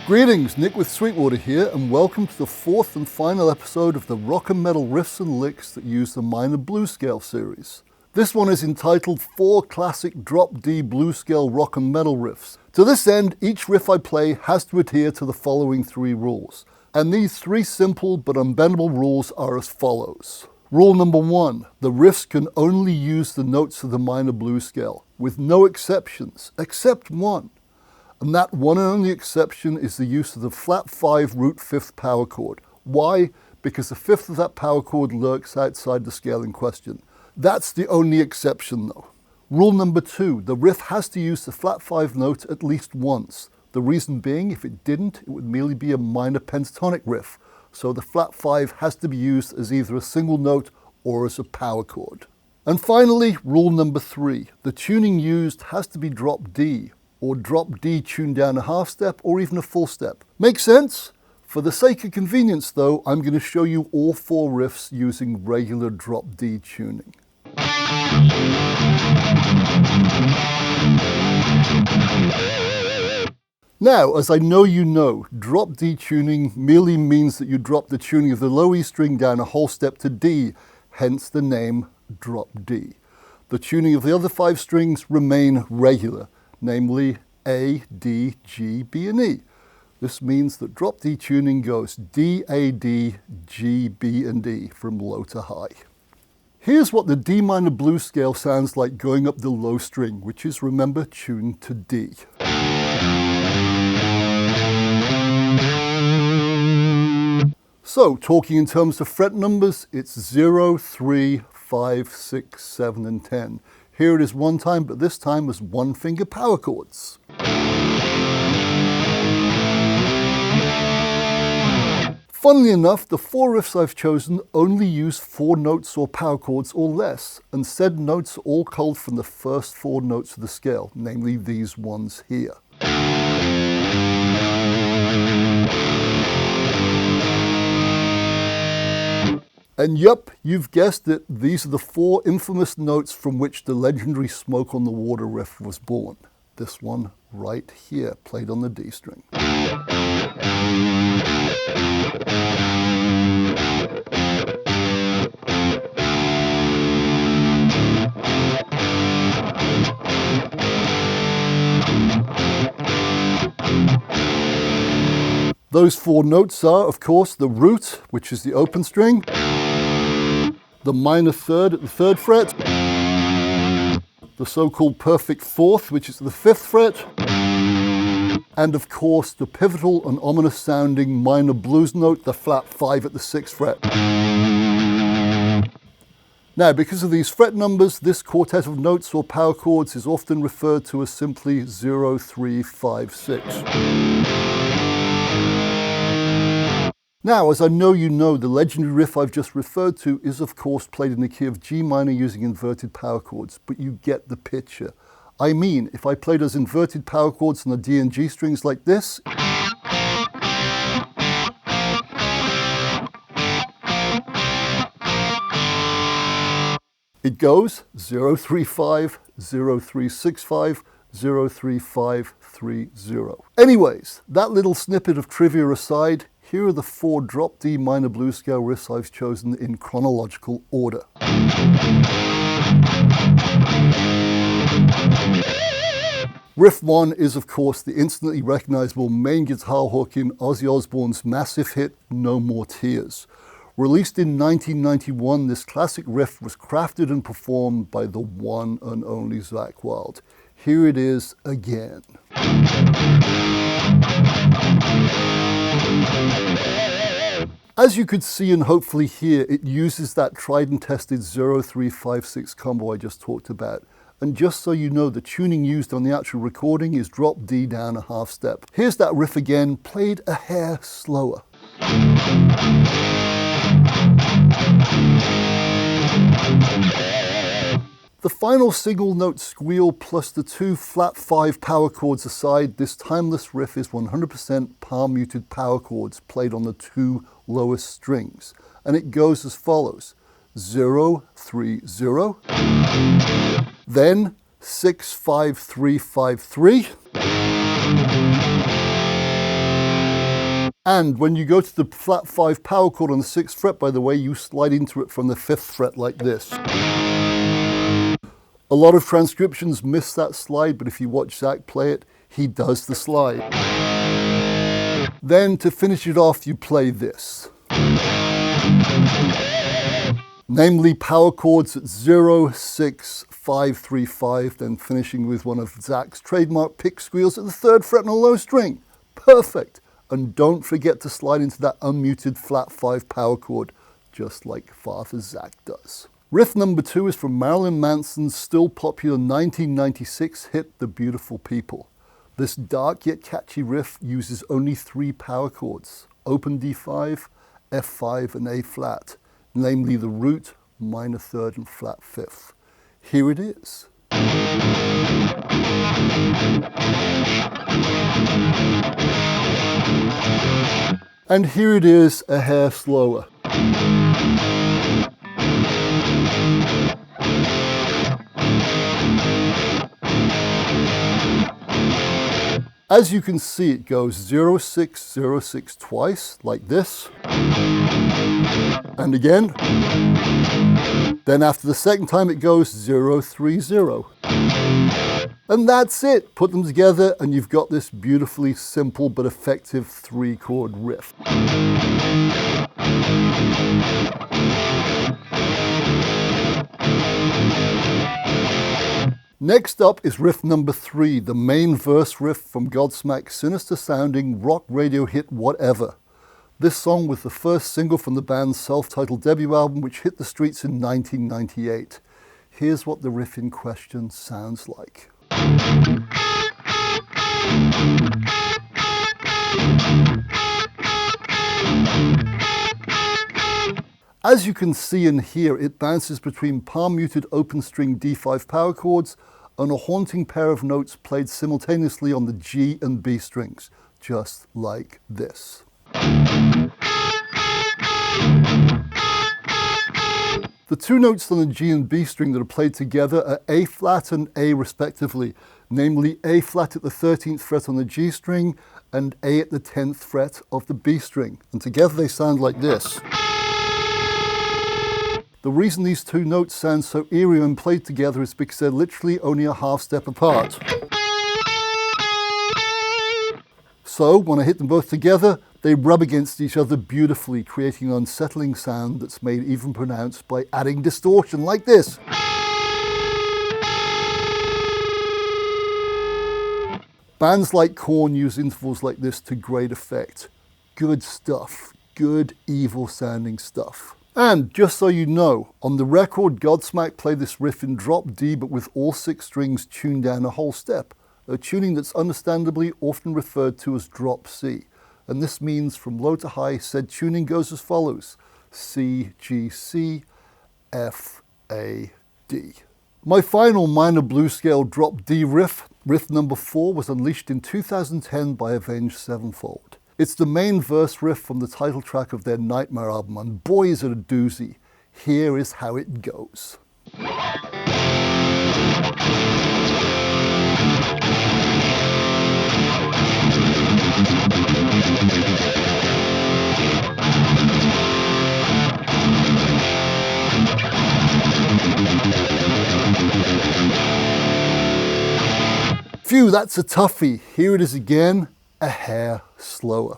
Greetings, Nick with Sweetwater here, and welcome to the fourth and final episode of the rock and metal riffs and licks that use the minor blues scale series. This one is entitled 4 Classic Drop D Blues Scale Rock and Metal Riffs. To this end, each riff I play has to adhere to the following 3 rules. And these 3 simple but unbendable rules are as follows. Rule number 1, the riffs can only use the notes of the minor blues scale, with no exceptions, except one. And that one and only exception is the use of the flat 5 root 5th power chord. Why? Because the 5th of that power chord lurks outside the scale in question. That's the only exception though. Rule number 2, the riff has to use the flat 5 note at least once. The reason being, if it didn't, it would merely be a minor pentatonic riff. So the flat 5 has to be used as either a single note or as a power chord. And finally, rule number 3, the tuning used has to be drop D, or drop D tuned down a half step or even a full step. Make sense? For the sake of convenience though, I'm going to show you all 4 riffs using regular drop D tuning. Now, as I know you know, drop D tuning merely means that you drop the tuning of the low E string down a whole step to D, hence the name drop D. The tuning of the other 5 strings remain regular, namely A, D, G, B, and E. This means that drop D tuning goes D, A, D, G, B, and D from low to high. Here's what the D minor blues scale sounds like going up the low string, which is, remember, tuned to D. So, talking in terms of fret numbers, it's 0, 3, 5, 6, 7, and 10. Here it is one time, but this time as 1-finger power chords. Funnily enough, the 4 riffs I've chosen only use 4 notes or power chords or less, and said notes are all culled from the first 4 notes of the scale, namely these ones here. And yup, you've guessed it, these are the 4 infamous notes from which the legendary Smoke on the Water riff was born. This one right here, played on the D string. Those 4 notes are, of course, the root, which is the open string, the minor 3rd at the 3rd fret, the so-called perfect 4th, which is the 5th fret, and of course the pivotal and ominous sounding minor blues note, the flat 5 at the 6th fret. Now, because of these fret numbers, this quartet of notes or power chords is often referred to as simply 0, 3, 5, 6. Now, as I know you know, the legendary riff I've just referred to is of course played in the key of G minor using inverted power chords, but you get the picture. I mean, if I played those inverted power chords on the D and G strings like this, it goes 0, 3, 5, 0, 3, 6, 5, 0, 3, 5, 3, 0. Anyways, that little snippet of trivia aside, here are the 4 drop D minor blues scale riffs I've chosen in chronological order. Riff 1 is of course the instantly recognizable main guitar hook in Ozzy Osbourne's massive hit No More Tears. Released in 1991, this classic riff was crafted and performed by the one and only Zakk Wylde. Here it is again. As you could see and hopefully hear, it uses that tried and tested 0, 3, 5, 6 combo I just talked about. And just so you know, the tuning used on the actual recording is drop D down a half step. Here's that riff again, played a hair slower. The final single note squeal plus the 2 flat 5 power chords aside, this timeless riff is 100% palm muted power chords played on the 2 lowest strings. And it goes as follows: 0, 3, 0, then 6, 5, 3, 5, 3, And when you go to the flat 5 power chord on the 6th fret, by the way, you slide into it from the 5th fret like this. A lot of transcriptions miss that slide, but if you watch Zach play it, he does the slide. Then to finish it off, you play this. Namely power chords at 0, 6, 5, 3, 5, then finishing with one of Zach's trademark pick squeals at the 3rd fret on a low string. Perfect. And don't forget to slide into that unmuted flat 5 power chord, just like Father Zach does. Riff number 2 is from Marilyn Manson's still popular 1996 hit, The Beautiful People. This dark yet catchy riff uses only 3 power chords, open D5, F5 and A flat, namely the root, minor 3rd and flat 5th. Here it is. And here it is a hair slower. As you can see, it goes 0, 6, 0, 6 twice, like this. And again. Then after the second time, it goes 0, 3, 0. And that's it. Put them together and you've got this beautifully simple but effective 3-chord riff. Next up is riff number 3, the main verse riff from Godsmack's sinister sounding rock radio hit Whatever. This song was the first single from the band's self-titled debut album, which hit the streets in 1998. Here's what the riff in question sounds like. As you can see and hear, it bounces between palm-muted open string D5 power chords and a haunting pair of notes played simultaneously on the G and B strings, just like this. The 2 notes on the G and B string that are played together are A flat and A respectively, namely A flat at the 13th fret on the G string and A at the 10th fret of the B string, and together they sound like this. The reason these 2 notes sound so eerie when played together is because they're literally only a half step apart. So when I hit them both together, they rub against each other beautifully, creating an unsettling sound that's made even pronounced by adding distortion like this. Bands like Korn use intervals like this to great effect. Good stuff. Good, evil sounding stuff. And just so you know, on the record, Godsmack played this riff in drop D, but with all 6 strings tuned down a whole step, a tuning that's understandably often referred to as drop C. And this means from low to high, said tuning goes as follows: C, G, C, F, A, D. My final minor blues scale drop D riff, riff number 4, was unleashed in 2010 by Avenged Sevenfold. It's the main verse riff from the title track of their Nightmare album, and boy is it a doozy. Here is how it goes. Phew, that's a toughie. Here it is again, a hair slower.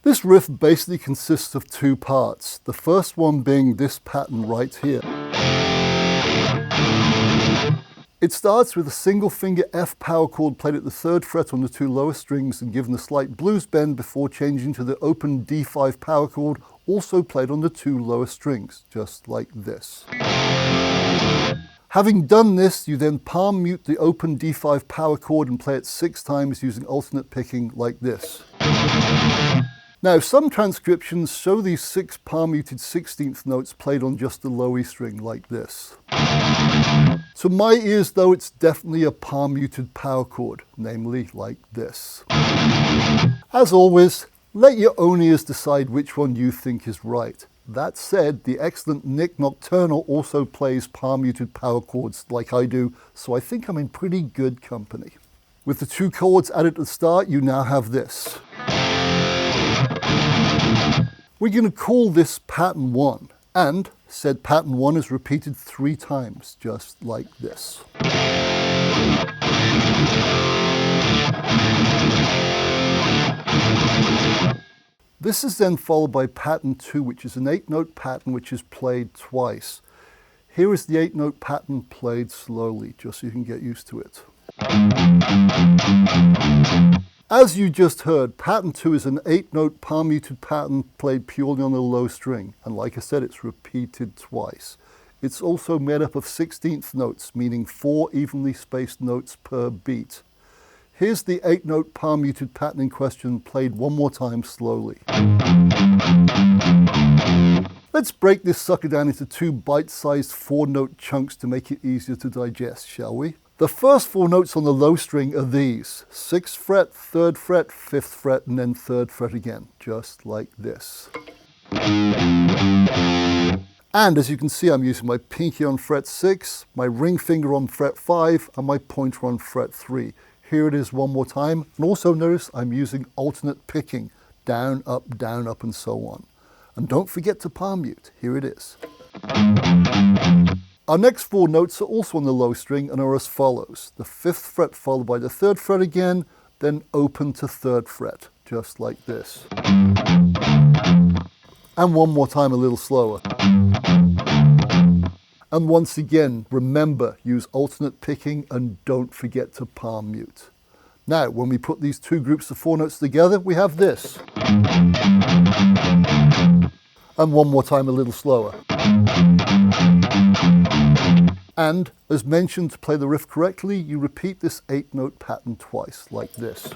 This riff basically consists of 2 parts, the first one being this pattern right here. It starts with a single finger F power chord played at the 3rd fret on the 2 lower strings and given a slight blues bend before changing to the open D5 power chord, also played on the 2 lower strings, just like this. Having done this, you then palm mute the open D5 power chord and play it 6 times using alternate picking like this. Now, some transcriptions show these 6 palm-muted 16th notes played on just the low E string like this. To my ears, though, it's definitely a palm-muted power chord, namely like this. As always, let your own ears decide which one you think is right. That said, the excellent Nick Nocturnal also plays palm-muted power chords like I do, so I think I'm in pretty good company. With the 2 chords added at the start, you now have this. We're going to call this pattern 1, and said pattern 1 is repeated 3 times, just like this. This is then followed by pattern 2, which is an 8-note pattern which is played twice. Here is the 8-note pattern played slowly, just so you can get used to it. As you just heard, pattern 2 is an 8-note palm-muted pattern played purely on a low string, and like I said, it's repeated twice. It's also made up of 16th notes, meaning 4 evenly spaced notes per beat. Here's the 8-note palm-muted pattern in question played one more time slowly. Let's break this sucker down into 2 bite-sized 4-note chunks to make it easier to digest, shall we? The first 4 notes on the low string are these: 6th fret, 3rd fret, 5th fret, and then 3rd fret again, just like this. And as you can see, I'm using my pinky on fret 6, my ring finger on fret 5, and my pointer on fret 3. Here it is one more time, and also notice I'm using alternate picking, down, up, and so on. And don't forget to palm mute, here it is. Our next 4 notes are also on the low string and are as follows: the 5th fret followed by the 3rd fret again, then open to 3rd fret, just like this. And one more time a little slower. And once again, remember, use alternate picking and don't forget to palm mute. Now, when we put these 2 groups of 4 notes together, we have this. And one more time a little slower. And, as mentioned, to play the riff correctly, you repeat this 8-note pattern twice, like this.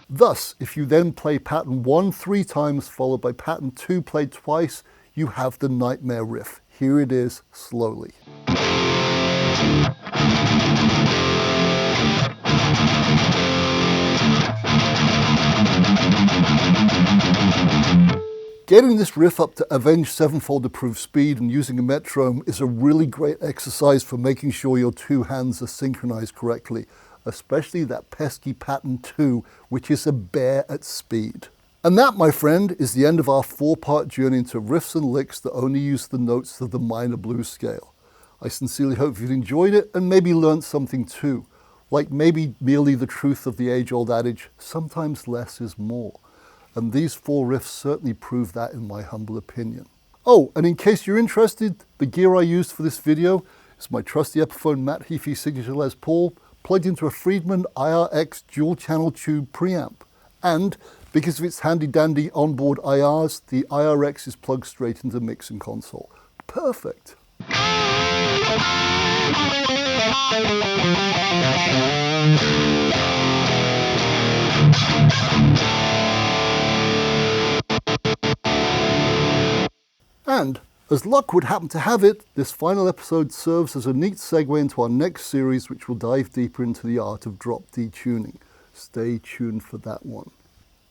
Thus, if you then play pattern 1 3 times followed by pattern 2 played twice, you have the Nightmare riff. Here it is, slowly. Getting this riff up to Avenged Sevenfold approved speed and using a metronome is a really great exercise for making sure your 2 hands are synchronized correctly, especially that pesky pattern 2, which is a bear at speed. And that, my friend, is the end of our 4-part journey into riffs and licks that only use the notes of the minor blues scale. I sincerely hope you've enjoyed it and maybe learned something too, like maybe merely the truth of the age-old adage, sometimes less is more. And these 4 riffs certainly prove that in my humble opinion. Oh, and in case you're interested, the gear I used for this video is my trusty Epiphone Matt Heafy Signature Les Paul plugged into a Friedman IRX dual-channel tube preamp. And because of its handy-dandy onboard IRs, the IRX is plugged straight into the mixing console. Perfect. And, as luck would happen to have it, this final episode serves as a neat segue into our next series, which will dive deeper into the art of drop D tuning. Stay tuned for that one.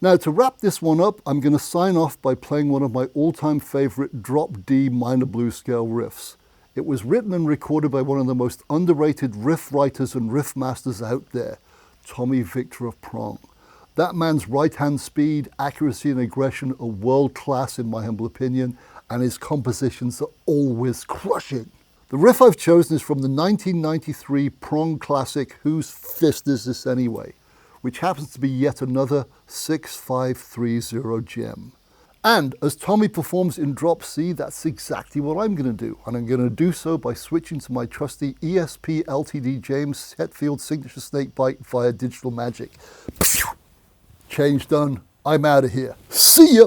Now, to wrap this one up, I'm going to sign off by playing one of my all-time favorite drop D minor blues scale riffs. It was written and recorded by one of the most underrated riff writers and riff masters out there, Tommy Victor of Prong. That man's right-hand speed, accuracy, and aggression are world-class in my humble opinion, and his compositions are always crushing. The riff I've chosen is from the 1993 Prong classic Whose Fist Is This Anyway?, which happens to be yet another 6-5-3-0 gem. And as Tommy performs in drop C, that's exactly what I'm going to do. And I'm going to do so by switching to my trusty ESP LTD James Hetfield Signature Snakebite via Digital Magic. Change done. I'm out of here. See ya!